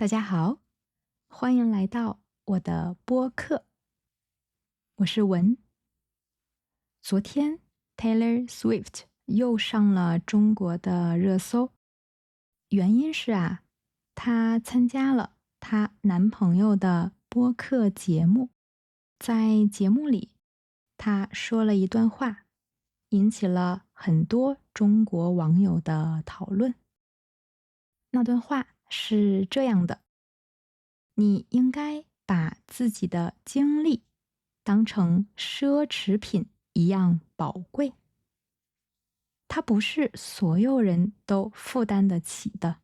大家好，欢迎来到我的播客，我是文。昨天 Taylor Swift 又上了中国的热搜，原因是她参加了她男朋友的播客节目，在节目里，她说了一段话，引起了很多中国网友的讨论。那段话是这样的：你应该把自己的精力当成奢侈品一样宝贵，它不是所有人都负担得起的，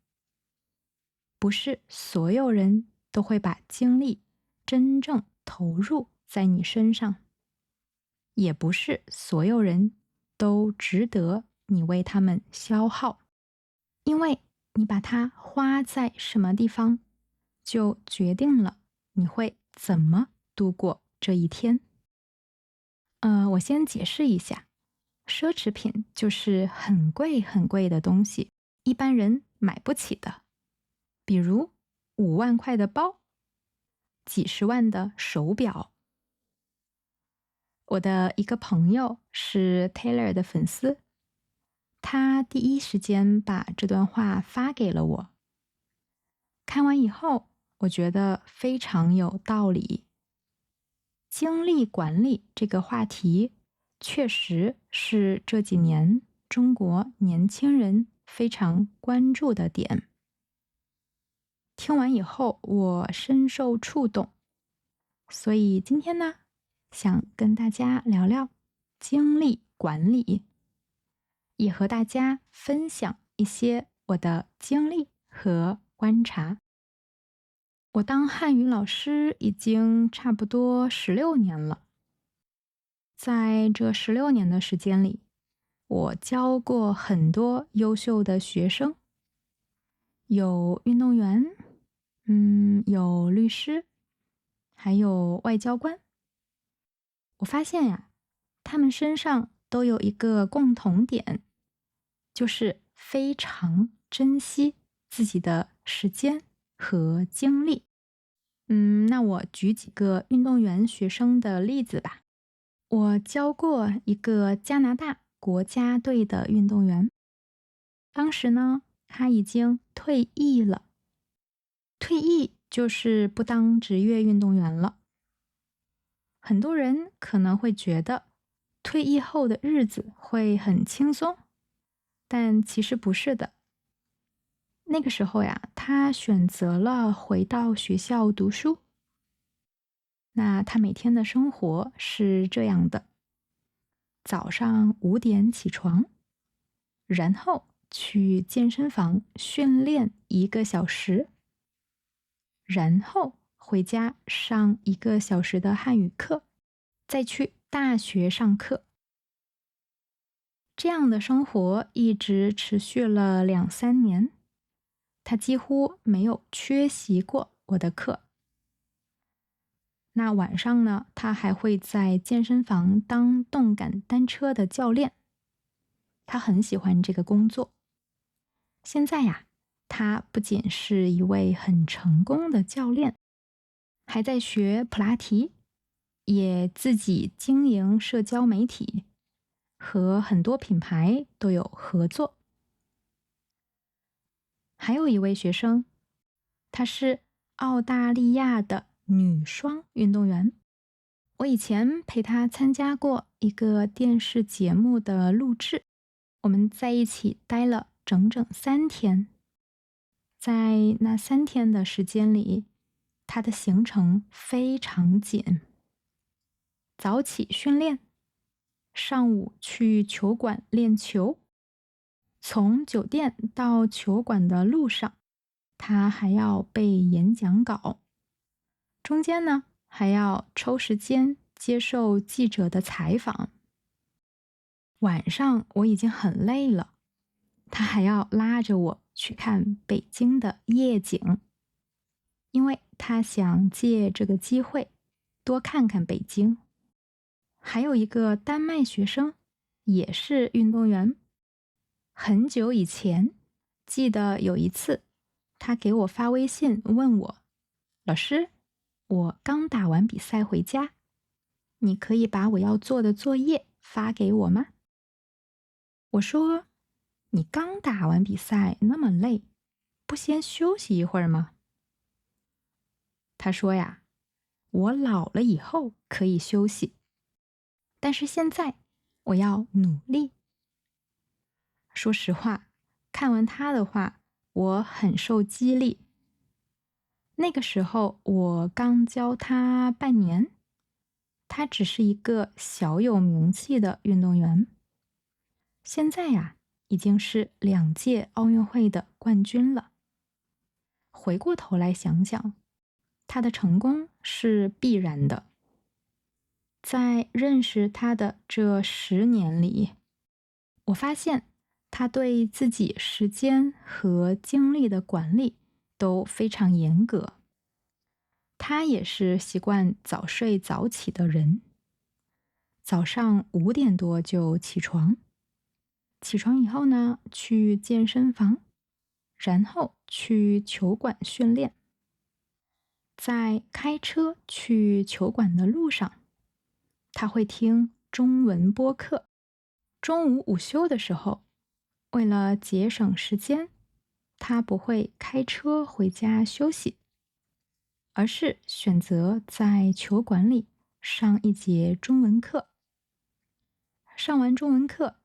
不是所有人都会把精力真正投入在你身上，也不是所有人都值得你为他们消耗，因为你把它花在什么地方，就决定了你会怎么度过这一天。我先解释一下，奢侈品就是很贵很贵的东西，一般人买不起的，比如5万块的包，几十万的手表。我的一个朋友是 Taylor 的粉丝，他第一时间把这段话发给了我。看完以后，我觉得非常有道理。精力管理这个话题，确实是这几年中国年轻人非常关注的点。听完以后，我深受触动，所以今天呢，想跟大家聊聊精力管理，也和大家分享一些我的经历和观察。我当汉语老师已经差不多16年了，在这16年的时间里，我教过很多优秀的学生，有运动员，有律师，还有外交官。我发现他们身上都有一个共同点，就是非常珍惜自己的时间和精力。那我举几个运动员学生的例子吧。我教过一个加拿大国家队的运动员，当时呢，他已经退役了。退役就是不当职业运动员了。很多人可能会觉得退役后的日子会很轻松，但其实不是的。那个时候他选择了回到学校读书。那他每天的生活是这样的：早上5点起床，然后去健身房训练1个小时，然后回家上1个小时的汉语课，再去大学上课。这样的生活一直持续了2、3年，他几乎没有缺席过我的课。那晚上呢，他还会在健身房当动感单车的教练，他很喜欢这个工作。现在他不仅是一位很成功的教练，还在学普拉提，也自己经营社交媒体，和很多品牌都有合作。还有一位学生，她是澳大利亚的女双运动员。我以前陪她参加过一个电视节目的录制，我们在一起待了整整3天。在那3天的时间里，她的行程非常紧。早起训练，上午去球馆练球，从酒店到球馆的路上，他还要背演讲稿，中间呢还要抽时间接受记者的采访。晚上我已经很累了，他还要拉着我去看北京的夜景，因为他想借这个机会多看看北京。还有一个丹麦学生，也是运动员。很久以前，记得有一次，他给我发微信问我：“老师，我刚打完比赛回家，你可以把我要做的作业发给我吗？”我说：“你刚打完比赛，那么累，不先休息一会儿吗？”他说呀：“我老了以后可以休息，但是现在我要努力。”说实话，看完他的话，我很受激励。那个时候我刚教他半年，他只是一个小有名气的运动员。现在呀，已经是2届奥运会的冠军了。回过头来想想，他的成功是必然的。在认识他的这10年里，我发现他对自己时间和精力的管理都非常严格。他也是习惯早睡早起的人，早上5点多就起床，起床以后呢，去健身房，然后去球馆训练。在开车去球馆的路上，他会听中文播客。中午午休的时候，为了节省时间，他不会开车回家休息，而是选择在球馆里上一节中文课。上完中文课，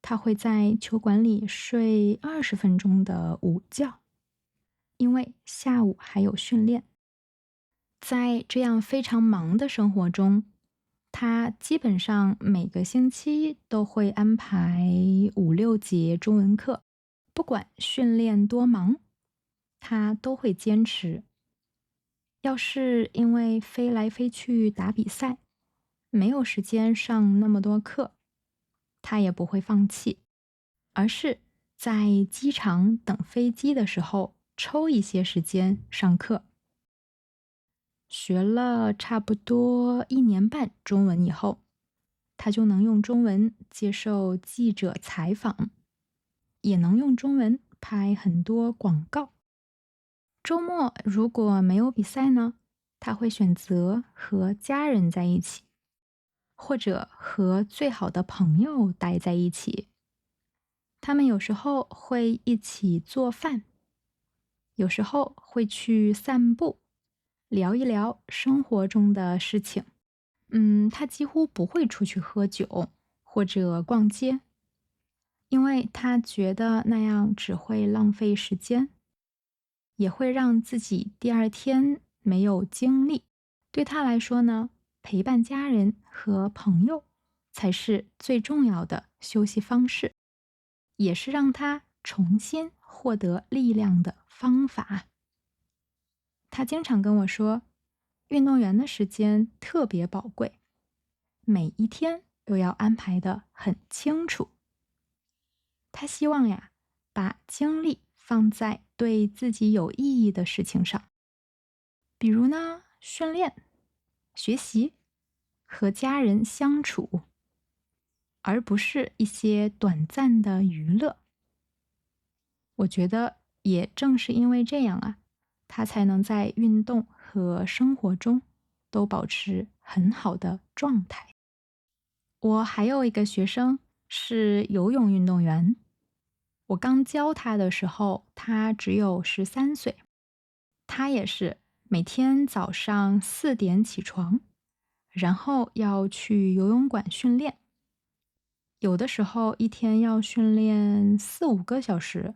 他会在球馆里睡20分钟的午觉，因为下午还有训练。在这样非常忙的生活中，他基本上每个星期都会安排5、6节中文课，不管训练多忙，他都会坚持。要是因为飞来飞去打比赛，没有时间上那么多课，他也不会放弃，而是在机场等飞机的时候抽一些时间上课。学了差不多1年半中文以后，他就能用中文接受记者采访，也能用中文拍很多广告。周末如果没有比赛呢，他会选择和家人在一起，或者和最好的朋友待在一起。他们有时候会一起做饭，有时候会去散步，聊一聊生活中的事情。他几乎不会出去喝酒或者逛街，因为他觉得那样只会浪费时间，也会让自己第二天没有精力。对他来说呢，陪伴家人和朋友才是最重要的休息方式，也是让他重新获得力量的方法。他经常跟我说，运动员的时间特别宝贵，每一天都要安排得很清楚。他希望呀，把精力放在对自己有意义的事情上，比如呢，训练、学习和家人相处，而不是一些短暂的娱乐。我觉得也正是因为这样啊，他才能在运动和生活中都保持很好的状态。我还有一个学生是游泳运动员，我刚教他的时候，他只有13岁。他也是每天早上4点起床，然后要去游泳馆训练。有的时候一天要训练4、5个小时。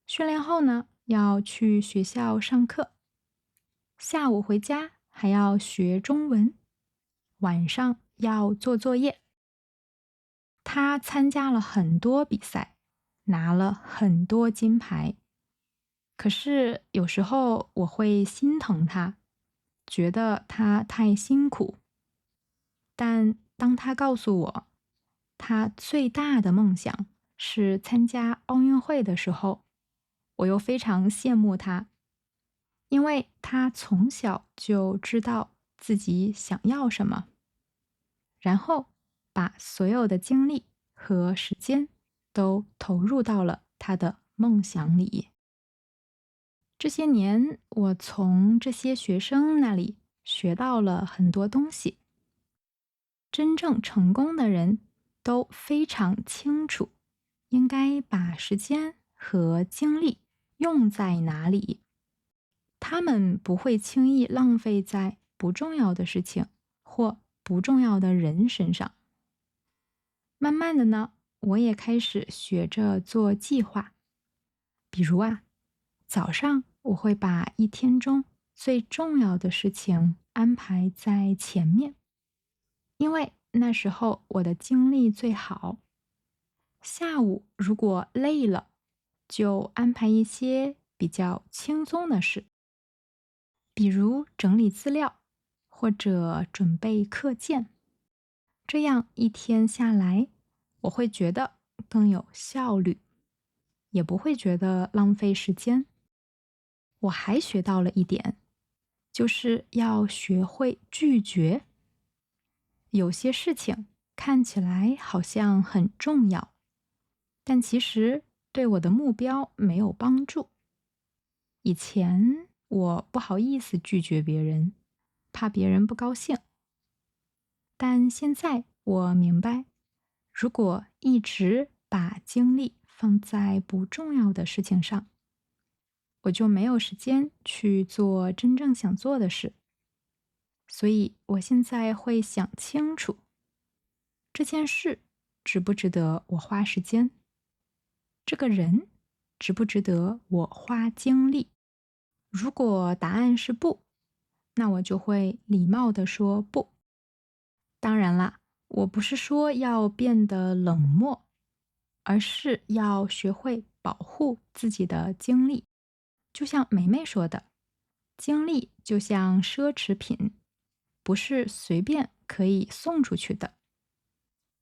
训练后呢，要去学校上课，下午回家还要学中文，晚上要做作业。他参加了很多比赛，拿了很多金牌。可是有时候我会心疼他，觉得他太辛苦。但当他告诉我，他最大的梦想是参加奥运会的时候，我又非常羡慕他，因为他从小就知道自己想要什么，然后把所有的精力和时间都投入到了他的梦想里。这些年，我从这些学生那里学到了很多东西。真正成功的人都非常清楚，应该把时间和精力用在哪里。他们不会轻易浪费在不重要的事情或不重要的人身上。慢慢的呢，我也开始学着做计划。比如啊，早上我会把一天中最重要的事情安排在前面，因为那时候我的精力最好。下午如果累了，就安排一些比较轻松的事，比如整理资料或者准备课件。这样一天下来，我会觉得更有效率，也不会觉得浪费时间。我还学到了一点，就是要学会拒绝。有些事情看起来好像很重要，但其实对我的目标没有帮助。以前我不好意思拒绝别人，怕别人不高兴。但现在我明白，如果一直把精力放在不重要的事情上，我就没有时间去做真正想做的事。所以我现在会想清楚，这件事值不值得我花时间，这个人值不值得我花精力。如果答案是不，那我就会礼貌地说不。当然啦，我不是说要变得冷漠，而是要学会保护自己的精力。就像梅梅说的，精力就像奢侈品，不是随便可以送出去的。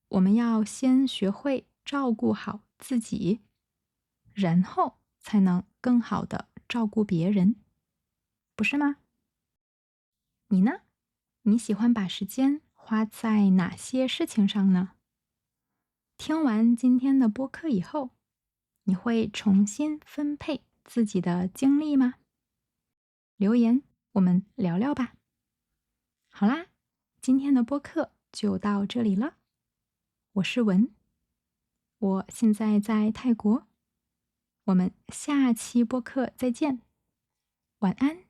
我们要先学会照顾好自己，然后才能更好的照顾别人，不是吗？你呢？你喜欢把时间花在哪些事情上呢？听完今天的播客以后，你会重新分配自己的精力吗？留言，我们聊聊吧。好啦，今天的播客就到这里了。我是文，我现在在泰国。我们下期播客再见，晚安。